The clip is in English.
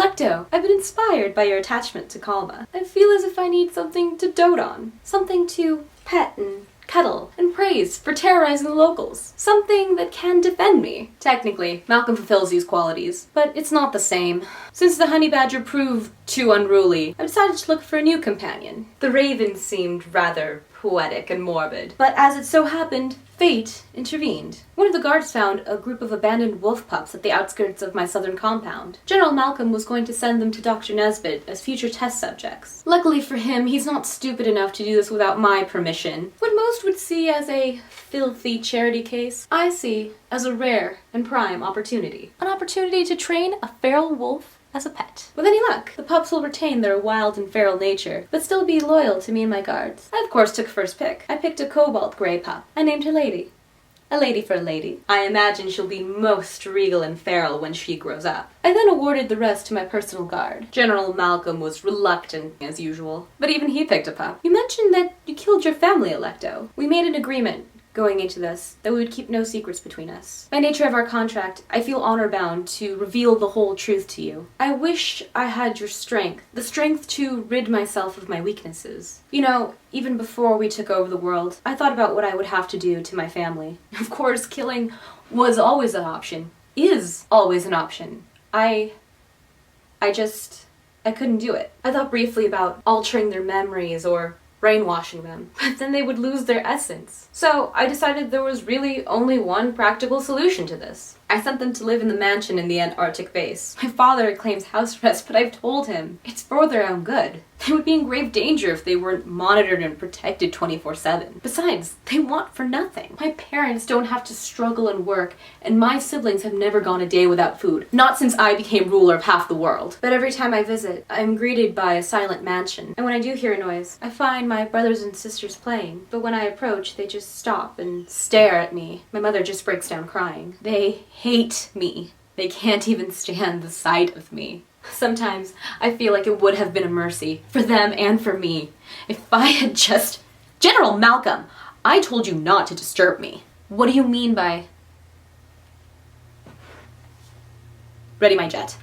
Alecto, I've been inspired by your attachment to Kalma. I feel as if I need something to dote on. Something to pet and cuddle and praise for terrorizing the locals. Something that can defend me. Technically, Malcolm fulfills these qualities, but it's not the same. Since the honey badger proved too unruly, I decided to look for a new companion. The raven seemed rather poetic and morbid, but as it so happened, fate intervened. One of the guards found a group of abandoned wolf pups at the outskirts of my southern compound. General Malcolm was going to send them to Dr. Nesbitt as future test subjects. Luckily for him, he's not stupid enough to do this without my permission. What most would see as a filthy charity case, I see as a rare and prime opportunity. An opportunity to train a feral wolf as a pet. With any luck, the pups will retain their wild and feral nature, but still be loyal to me and my guards. I of course took first pick. I picked a cobalt gray pup. I named her Lady. A lady for a lady. I imagine she'll be most regal and feral when she grows up. I then awarded the rest to my personal guard. General Malcolm was reluctant, as usual, but even he picked a pup. You mentioned that you killed your family, Alecto. We made an agreement going into this, that we would keep no secrets between us. By nature of our contract, I feel honor-bound to reveal the whole truth to you. I wish I had your strength, the strength to rid myself of my weaknesses. You know, even before we took over the world, I thought about what I would have to do to my family. Of course, killing was always an option. Is always an option. I couldn't do it. I thought briefly about altering their memories or brainwashing them, but then they would lose their essence. So I decided there was really only one practical solution to this. I sent them to live in the mansion in the Antarctic base. My father claims house arrest, but I've told him it's for their own good. They would be in grave danger if they weren't monitored and protected 24/7. Besides, they want for nothing. My parents don't have to struggle and work, and my siblings have never gone a day without food. Not since I became ruler of half the world. But every time I visit, I'm greeted by a silent mansion. And when I do hear a noise, I find my brothers and sisters playing. But when I approach, they just stop and stare at me. My mother just breaks down crying. They hate me. They can't even stand the sight of me. Sometimes I feel like it would have been a mercy for them and for me if I had just... General Malcolm, I told you not to disturb me. What do you mean by... Ready my jet.